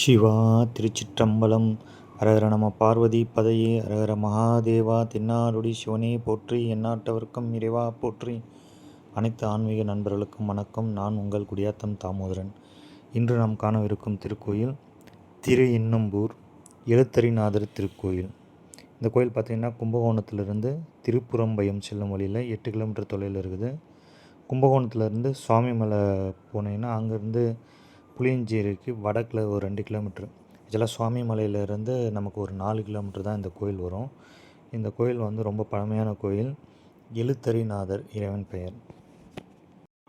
சிவா திருச்சிற்றம்பலம். அரகர நம பார்வதி பதையே அரகர மகாதேவா. தென்னாடுடைய சிவனே போற்றி, எந்நாட்டவர்க்கும் இறைவா போற்றி. அனைத்து ஆன்மீக நண்பர்களுக்கும் வணக்கம். நான் உங்கள் குடியாத்தம் தாமோதரன். இன்று நாம் காணவிருக்கும் திருக்கோயில் திரு இன்னம்பூர் எழுத்தரிநாதர் திருக்கோயில். இந்த கோயில் பார்த்திங்கன்னா கும்பகோணத்திலிருந்து திருப்புறம்பயம் செல்லும் வழியில் 8 கிலோமீட்டர் தொலைவில் இருக்குது. கும்பகோணத்துலேருந்து சுவாமிமலை போனீங்கன்னா அங்கேருந்து புளியஞ்சேரிக்கு வடக்கில் ஒரு 2 கிலோமீட்ரு. இதெல்லாம் சுவாமி மலையிலேருந்து நமக்கு ஒரு 4 கிலோமீட்டர் தான் இந்த கோயில் வரும். இந்த கோயில் ரொம்ப பழமையான கோயில். எழுத்தரிநாதர் இறைவன் பெயர்.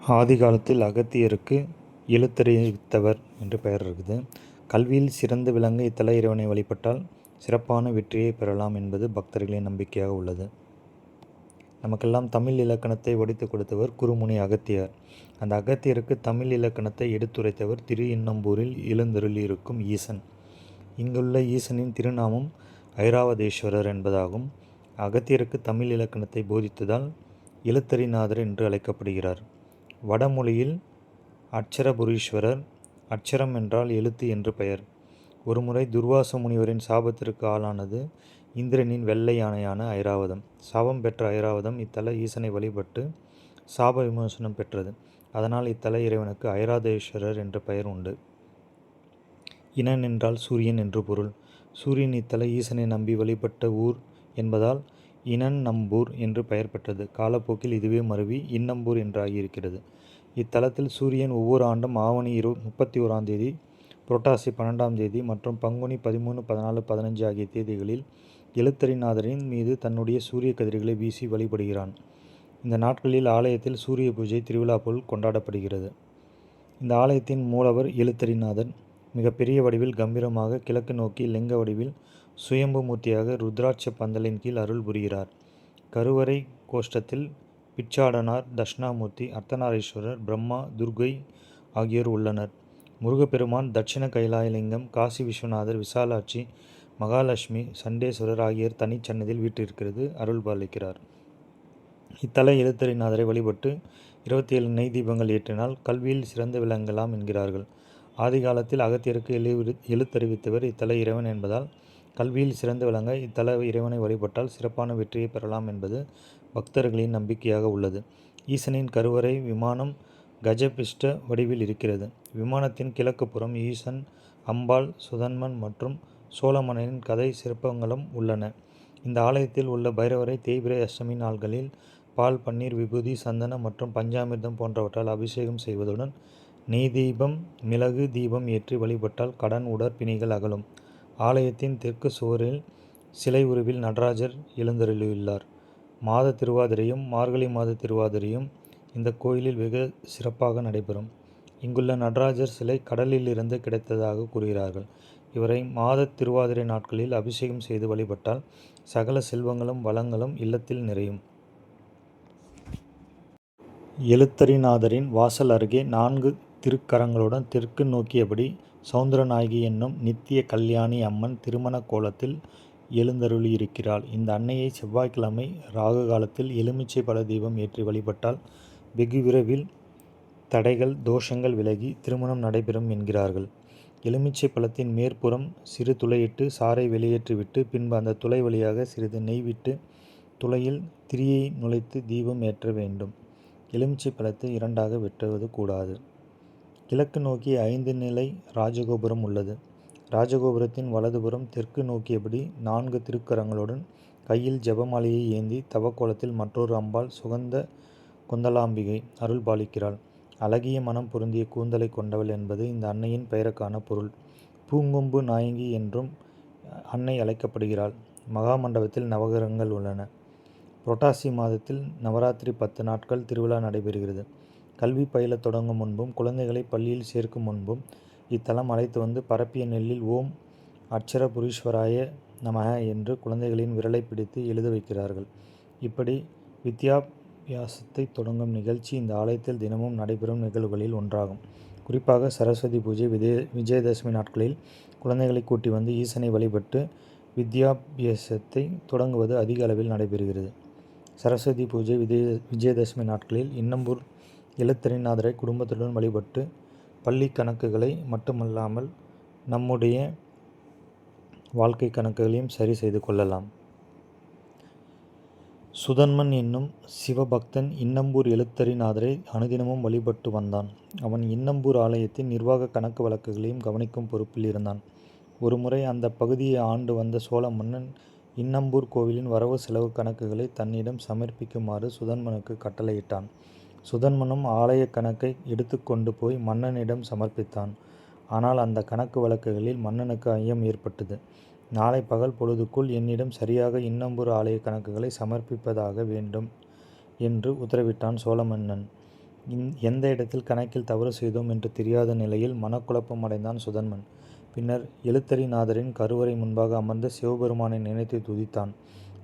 ஆதி காலத்தில் அகத்தியருக்கு எழுத்தறிவித்தவர் என்று பெயர் இருக்குது. கல்வியில் சிறந்து விளங்க இத்தல இறைவனை வழிபட்டால் சிறப்பான வெற்றியை பெறலாம் என்பது பக்தர்களின் நம்பிக்கையாக உள்ளது. நமக்கெல்லாம் தமிழ் இலக்கணத்தை வடித்து கொடுத்தவர் குருமுனி அகத்தியர். அந்த அகத்தியருக்கு தமிழ் இலக்கணத்தை எடுத்துரைத்தவர் திரு இன்னம்பூரில் எழுந்தருளியிருக்கும் ஈசன். இங்குள்ள ஈசனின் திருநாமம் ஐராவதேஸ்வரர் என்பதாகும். அகத்தியருக்கு தமிழ் இலக்கணத்தை போதித்ததால் எழுத்தரிநாதர் என்று அழைக்கப்படுகிறார். வடமொழியில் அட்சரபுரீஸ்வரர். அட்சரம் என்றால் எழுத்து என்று பெயர். ஒருமுறை துர்வாச முனிவரின் சாபத்திற்கு ஆளானது இந்திரனின் வெள்ளை யானையான ஐராவதம். சாபம் பெற்ற ஐராவதம் இத்தல ஈசனை வழிபட்டு சாப விமோசனம் பெற்றது. அதனால் இத்தல இறைவனுக்கு ஐராதேஸ்வரர் என்ற பெயர் உண்டு. இனன் என்றால் சூரியன் என்று பொருள். சூரியன் இத்தல ஈசனை நம்பி வழிபட்ட ஊர் என்பதால் இனன் நம்பூர் என்று பெயர் பெற்றது. காலப்போக்கில் இதுவே மருவி இன்னம்பூர் என்று ஆகியிருக்கிறது. இத்தலத்தில் சூரியன் ஒவ்வொரு ஆண்டும் ஆவணி 31ஆம் தேதி, புரட்டாசி 12ஆம் தேதி மற்றும் பங்குனி 13, 14, 15 ஆகிய தேதிகளில் எழுத்தரிநாதரின் மீது தன்னுடைய சூரிய கதிர்களை வீசி வழிபடுகிறான். இந்த நாட்களில் ஆலயத்தில் சூரிய பூஜை திருவிழா போல் கொண்டாடப்படுகிறது. இந்த ஆலயத்தின் மூலவர் எழுத்தரிநாதர் மிகப்பெரிய வடிவில் கம்பீரமாக கிழக்கு நோக்கி லிங்க வடிவில் சுயம்பு மூர்த்தியாக ருத்ராட்ச பந்தலின் கீழ் அருள் புரிகிறார். கருவறை கோஷ்டத்தில் பிச்சாடனார், தட்சிணாமூர்த்தி, அர்த்தநாரீஸ்வரர், பிரம்மா, துர்கை ஆகியோர் உள்ளனர். முருகப்பெருமான், தட்சிண கைலாயலிங்கம், காசி விஸ்வநாதர், விசாலாட்சி, மகாலட்சுமி, சண்டேஸ்வரர் ஆகியோர் தனிச்சன்னதியில் வீற்றிருக்கிறது அருள் பாலிக்கிறார். இத்தல எழுத்தரிநாதரை வழிபட்டு 27 நெய் தீபங்கள் ஏற்றினால் கல்வியில் சிறந்து விளங்கலாம் என்கிறார்கள். ஆதி காலத்தில் அகத்தியருக்கு எழுத்தறிவித்தவர் இத்தல இறைவன் என்பதால் கல்வியில் சிறந்து விளங்க இத்தல இறைவனை வழிபட்டால் சிறப்பான வெற்றியை பெறலாம் என்பது பக்தர்களின் நம்பிக்கையாக உள்ளது. ஈசனின் கருவறை விமானம் கஜபிஷ்ட வடிவில் இருக்கிறது. விமானத்தின் கிழக்கு புறம் ஈசன், அம்பாள், சுதன்மன் மற்றும் சோழமன்னனின் கதை சிற்பங்களும் உள்ளன. இந்த ஆலயத்தில் உள்ள பைரவரை தேய்பிறை அஷ்டமி நாள்களில் பால், பன்னீர், விபூதி, சந்தனம் மற்றும் பஞ்சாமிர்தம் போன்றவற்றால் அபிஷேகம் செய்வதுடன் நெய் தீபம், மிளகு தீபம் ஏற்றி வழிபட்டால் கடன், உடற்பிணிகள் அகலும். ஆலயத்தின் தெற்கு சுவரில் சிலை உருவில் நடராஜர் எழுந்தருளியுள்ளார். மாத திருவாதிரையும் மார்கழி மாத திருவாதிரையும் இந்த கோயிலில் வெகு சிறப்பாக நடைபெறும். இங்குள்ள நடராஜர் சிலை கடலில் இருந்து கிடைத்ததாக கூறுகிறார்கள். இவரை மாத திருவாதிரை நாட்களில் அபிஷேகம் செய்து வழிபட்டால் சகல செல்வங்களும் வளங்களும் இல்லத்தில் நிறையும். எழுத்தரிநாதரின் வாசல் அருகே 4 திருக்கரங்களுடன் தெற்கு நோக்கியபடி சௌந்தரநாயகி என்னும் நித்திய கல்யாணி அம்மன் திருமண கோலத்தில் எழுந்தருளியிருக்கிறாள். இந்த அன்னையை செவ்வாய்க்கிழமை ராகு காலத்தில் எலுமிச்சை பழ தீபம் ஏற்றி வழிபட்டால் வெகு விரைவில் தடைகள், தோஷங்கள் விலகி திருமணம் நடைபெறும் என்கிறார்கள். எலுமிச்சை பழத்தின் மேற்புறம் சிறு துளையிட்டு சாறை வெளியேற்றிவிட்டு பின்பு அந்த துளை வழியாக சிறிது நெய் விட்டு துளையில் திரியை நுழைத்து தீபம் ஏற்ற வேண்டும். எலுமிச்சை பழத்தை 2ஆக வெட்டுவது கூடாது. கிழக்கு நோக்கி 5 நிலை ராஜகோபுரம் உள்ளது. ராஜகோபுரத்தின் வலதுபுறம் தெற்கு நோக்கியபடி 4 திருக்கரங்களுடன் கையில் ஜெபமாலையை ஏந்தி தவக்கோலத்தில் மற்றொரு அம்பாள் சுகந்த கொந்தலாம்பிகை அருள் பாலிக்கிறாள். அழகிய மனம் பொருந்திய கூந்தலை கொண்டவள் என்பது இந்த அன்னையின் பெயருக்கான பொருள். பூங்கொம்பு நாயகி என்றும் அன்னை அழைக்கப்படுகிறாள். மகாமண்டபத்தில் நவகிரகங்கள் உள்ளன. புரட்டாசி மாதத்தில் நவராத்திரி 10 நாட்கள் திருவிழா நடைபெறுகிறது. கல்வி பயில தொடங்கும் முன்பும் குழந்தைகளை பள்ளியில் சேர்க்கும் முன்பும் இத்தலம் அழைத்து வந்து பரப்பிய நெல்லில் ஓம் அட்சரபுரீஸ்வராய நமக என்று குழந்தைகளின் விரலை பிடித்து எழுத வைக்கிறார்கள். இப்படி வித்யாபியாசத்தை தொடங்கும் நிகழ்ச்சி இந்த ஆலயத்தில் தினமும் நடைபெறும் நிகழ்வுகளில் ஒன்றாகும். குறிப்பாக சரஸ்வதி பூஜை, விஜயதசமி நாட்களில் குழந்தைகளை கூட்டி வந்து ஈசனை வழிபட்டு வித்யாபியாசத்தை தொடங்குவது அதிக அளவில் நடைபெறுகிறது. சரஸ்வதி பூஜை, விஜயதசமி நாட்களில் இன்னம்பூர் எழுத்தரிநாதரை குடும்பத்துடன் வழிபட்டு பள்ளி கணக்குகளை மட்டுமல்லாமல் நம்முடைய வாழ்க்கை கணக்குகளையும் சரி செய்து கொள்ளலாம். சுதன்மன் என்னும் சிவபக்தன் இன்னம்பூர் எழுத்தரிநாதரை அனுதினமும் வழிபட்டு வந்தான். அவன் இன்னம்பூர் ஆலயத்தின் நிர்வாக கணக்கு வழக்குகளையும் கவனிக்கும் பொறுப்பில் இருந்தான். ஒருமுறை அந்த பகுதியை ஆண்டு வந்த சோழ மன்னன் இன்னம்பூர் கோவிலின் வரவு செலவு கணக்குகளை தன்னிடம் சமர்ப்பிக்குமாறு சுதன்மனுக்கு கட்டளையிட்டான். சுதன்மனும் ஆலய கணக்கை எடுத்து கொண்டு போய் மன்னனிடம் சமர்ப்பித்தான். ஆனால் அந்த கணக்கு வழக்குகளில் மன்னனுக்கு ஐயம் ஏற்பட்டது. நாளை பகல் பொழுதுக்குள் என்னிடம் சரியாக இன்னம்பூர் ஆலய கணக்குகளை சமர்ப்பிப்பதாக வேண்டும் என்று உத்தரவிட்டான் சோழ மன்னன். எந்த இடத்தில் கணக்கில் தவறு செய்தோம் என்று தெரியாத நிலையில் மனக்குழப்பம் அடைந்தான் சுதன்மன். பின்னர் எழுத்தரிநாதரின் கருவறை முன்பாக அமர்ந்து சிவபெருமானை நினைத்து துதித்தான்.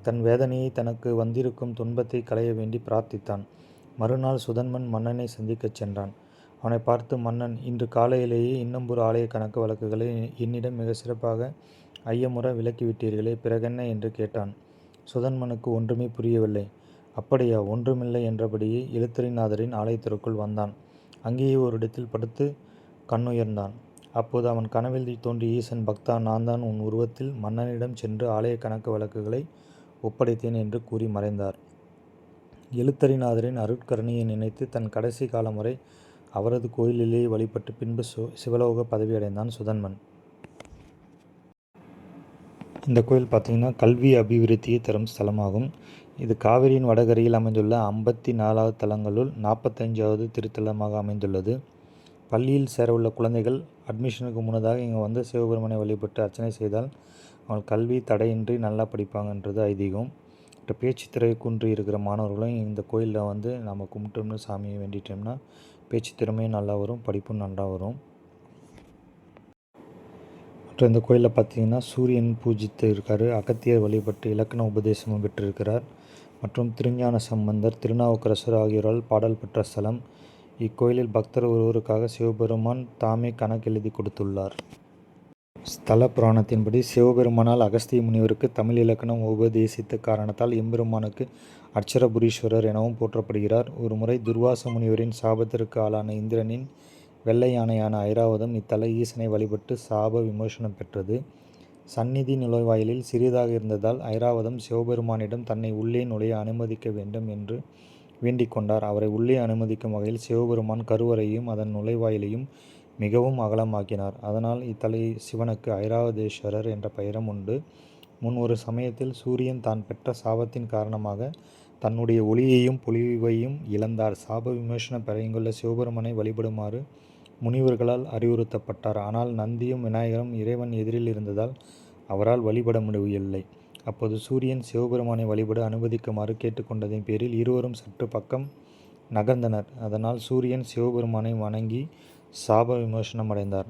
தன் வேதனையை, தனக்கு வந்திருக்கும் துன்பத்தை களைய வேண்டி பிரார்த்தித்தான். மறுநாள் சுதன்மன் மன்னனை சந்திக்கச் சென்றான். அவனை பார்த்து, மன்னன், இன்று காலையிலேயே இன்னம்பூர் ஆலய கணக்கு வழக்குகளை என்னிடம் மிக சிறப்பாக ஐயமுற விளக்கிவிட்டீர்களே, பிறகென்ன என்று கேட்டான். சுதன்மனுக்கு ஒன்றுமே புரியவில்லை. அப்படியா, ஒன்றுமில்லை என்றபடியே எழுத்தரிநாதரின் ஆலயத்திற்குள் வந்தான். அங்கேயே ஒரு இடத்தில் படுத்து கண்ணுயர்ந்தான். அப்போது அவன் கனவில் தோன்றிய ஈசன், பக்தா, நான் தான் உன் உருவத்தில் மன்னனிடம் சென்று ஆலய கணக்கு வழக்குகளை ஒப்படைத்தேன் என்று கூறி மறைந்தார். எழுத்தரிநாதரின் அருட்கருணையை நினைத்து தன் கடைசி காலம் வரை அவரது கோயிலிலேயே வழிபட்டு பின்பு சிவலோக பதவி அடைந்தான் சுதன்மன். இந்த கோயில் பார்த்திங்கன்னா கல்வி அபிவிருத்தியை தரும் ஸ்தலமாகும். இது காவிரியின் வடகரையில் அமைந்துள்ள 54வது தலங்களுள் 45வது திருத்தலமாக அமைந்துள்ளது. பள்ளியில் சேரவுள்ள குழந்தைகள் அட்மிஷனுக்கு முன்னதாக இங்கே வந்து சிவபெருமானை வழிபட்டு அர்ச்சனை செய்தால் அவங்க கல்வி தடையின்றி நல்லா படிப்பாங்கன்றது ஐதீகம். பேச்சு திறமை குன்றி இருக்கிற மாணவர்களும் இந்த கோயிலில் வந்து நம்ம கும்பிட்டோம்னு சாமியை வேண்டிட்டோம்னா பேச்சு திறமையும் நல்லா வரும், படிப்பும் நல்லா வரும். மற்றும் இந்த கோயிலில் பார்த்திங்கன்னா சூரியன் பூஜித்து இருக்கார். அகத்தியர் வழிபட்டு இலக்கண உபதேசமும் பெற்றிருக்கிறார். மற்றும் திருஞான சம்பந்தர், திருநாவுக்கரசர் ஆகியோரால் பாடல் பெற்ற ஸ்தலம். இக்கோயிலில் பக்தர் ஒருவருக்காக சிவபெருமான் தாமே கணக்கெழுதி கொடுத்துள்ளார். ஸ்தல புராணத்தின்படி சிவபெருமானால் அகஸ்திய முனிவருக்கு தமிழ் இலக்கணம் உபதேசித்த காரணத்தால் எம்பெருமானுக்கு அட்சரபுரீஸ்வரர் எனவும் போற்றப்படுகிறார். ஒருமுறை துர்வாச முனிவரின் சாபத்திற்கு ஆளான இந்திரனின் வெள்ளை யானையான ஐராவதம் இத்தல ஈசனை வழிபட்டு சாப விமோசனம் பெற்றது. சந்நிதி நுழைவாயிலில் சிறிதாக இருந்ததால் ஐராவதம் சிவபெருமானிடம் தன்னை உள்ளே நுழைய அனுமதிக்க வேண்டும் என்று வேண்டிக் கொண்டார். அவரை உள்ளே அனுமதிக்கும் வகையில் சிவபெருமான் கருவறையையும் அதன் நுழைவாயிலையும் மிகவும் அகலமாக்கினார். அதனால் இத்தலை சிவனுக்கு ஐராவதேஸ்வரர் என்ற பெயரும் உண்டு. முன் ஒரு சமயத்தில் சூரியன் தான் பெற்ற சாபத்தின் காரணமாக தன்னுடைய ஒளியையும் பொலிவையும் இழந்தார். சாப விமோசனம் பெறையுள்ள சிவபெருமானை வழிபடுமாறு முனிவர்களால் அறிவுறுத்தப்பட்டார். ஆனால் நந்தியும் விநாயகரும் இறைவன் எதிரில் இருந்ததால் அவரால் வழிபட முடியவில்லை. அப்போது சூரியன் சிவபெருமானை வழிபட அனுமதிக்குமாறு கேட்டுக்கொண்டதின் பேரில் இருவரும் சற்று பக்கம் நகர்ந்தனர். அதனால் சூரியன் சிவபெருமானை வணங்கி சாப விமோசனம் அடைந்தார்.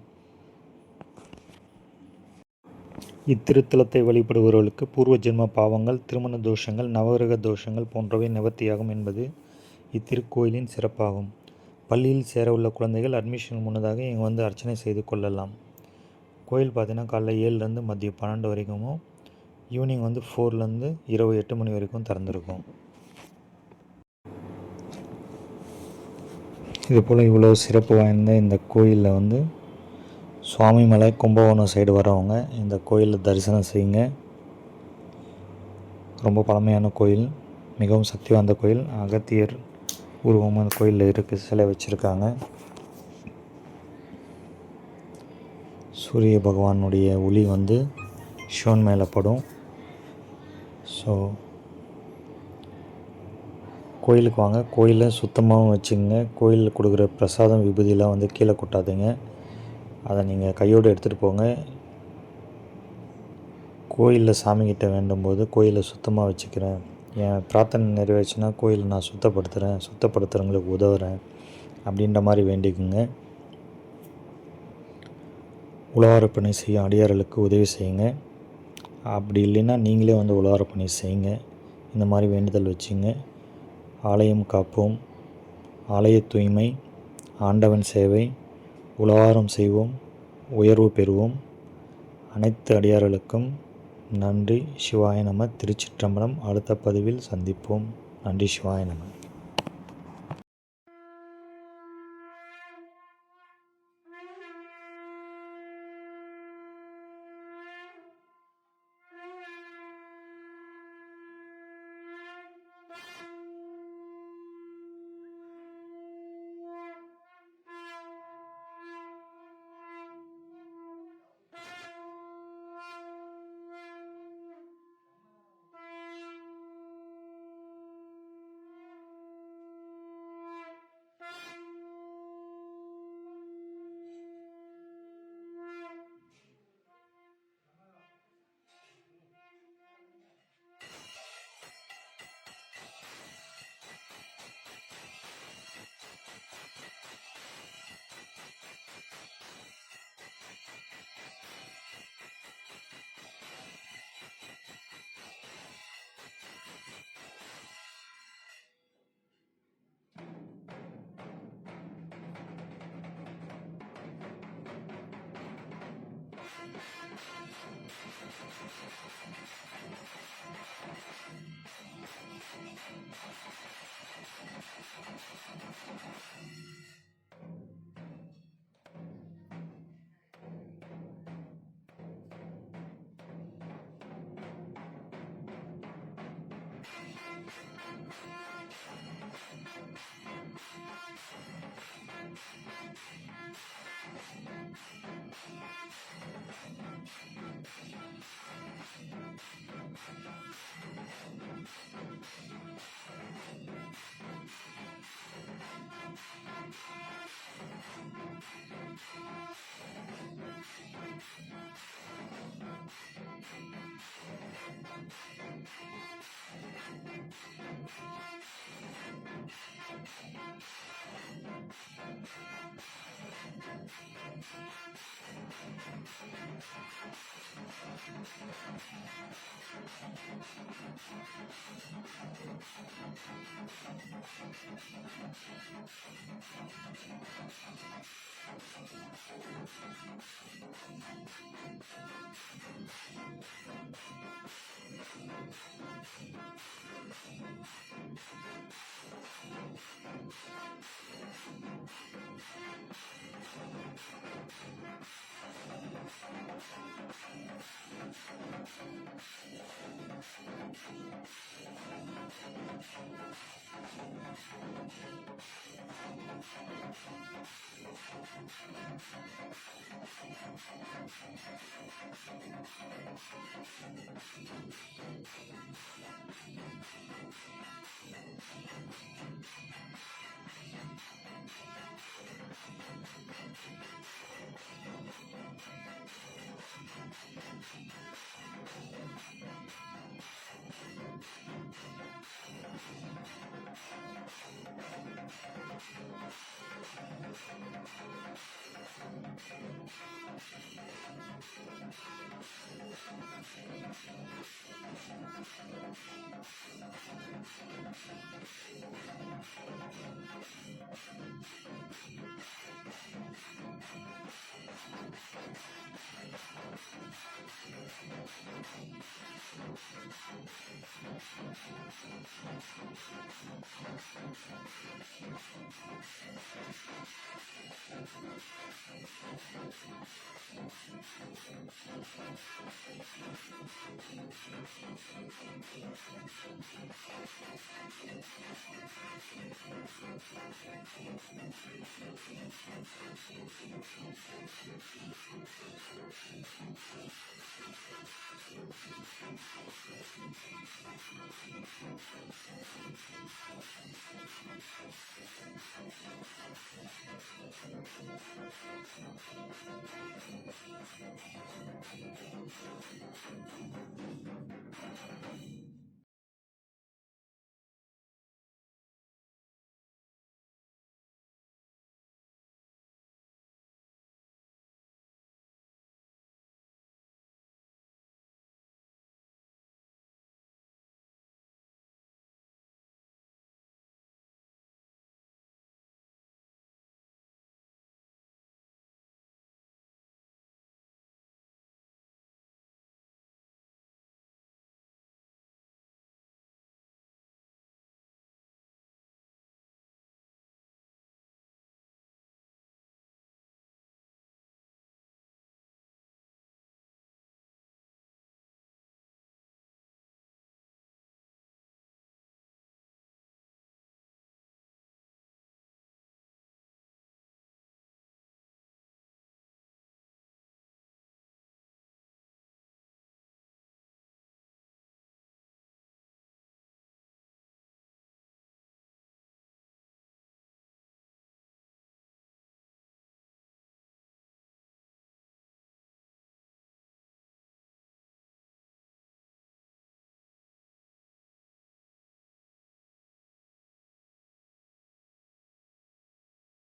இத்திருத்தலத்தை வழிபடுபவர்களுக்கு பூர்வ ஜென்ம பாவங்கள், திருமண தோஷங்கள், நவகிரக தோஷங்கள் போன்றவை நிவர்த்தியாகும் என்பது இத்திருக்கோயிலின் சிறப்பாகும். பள்ளியில் சேரவுள்ள குழந்தைகள் அட்மிஷன் முன்னதாக இங்கே வந்து அர்ச்சனை செய்து கொள்ளலாம். கோயில் பார்த்திங்கன்னா காலைல 7லேருந்து மதியம் 12 வரைக்கும், ஈவினிங் வந்து 4லேருந்து இரவு 8 மணி வரைக்கும் திறந்துருக்கும். இதுபோல் இவ்வளோ சிறப்பு வாய்ந்த இந்த கோயிலில் வந்து சுவாமிமலை கும்பகோணம் சைடு வரவங்க இந்த கோயிலில் தரிசனம் செய்யுங்க. ரொம்ப பழமையான கோயில், மிகவும் சக்தி வாய்ந்த கோயில். அகத்தியர் உருவம் அந்த கோயிலில் இருக்குது, சிலை வச்சுருக்காங்க. சூரிய பகவானுடைய ஒளி வந்து சிவன் மேலே படும். ஸோ கோயிலுக்கு வாங்க, கோயிலை சுத்தமாகவும் வச்சுங்க. கோயிலில் கொடுக்குற பிரசாதம் விபூதியெலாம் வந்து கீழே கொட்டாதீங்க. அதை நீங்கள் கையோடு எடுத்துகிட்டு போங்க. கோயிலில் சாமிக்கிட்ட வேண்டும்போது கோயிலை சுத்தமாக வச்சுக்கிறேன், என் பிரார்த்தனை நிறைவேச்சுன்னா கோயிலை நான் சுத்தப்படுத்துகிறவங்களுக்கு உதவுறேன் அப்படின்ற மாதிரி வேண்டிக்குங்க. உழவார பணி செய்யும் அடியார்களுக்கு உதவி செய்யுங்க. அப்படி இல்லைன்னா நீங்களே வந்து உழவார பணி செய்யுங்க. இந்த மாதிரி வேண்டுதல் வச்சுங்க. ஆலயம் காப்போம், ஆலய தூய்மை, ஆண்டவன் சேவை, உழவாரம் செய்வோம், உயர்வு பெறுவோம். அனைத்து அடியார்களுக்கும் நன்றி. சிவாய நம. திருச்சிற்றம்பலம். அடுத்த பதிவில் சந்திப்போம். நன்றி. சிவாய நம.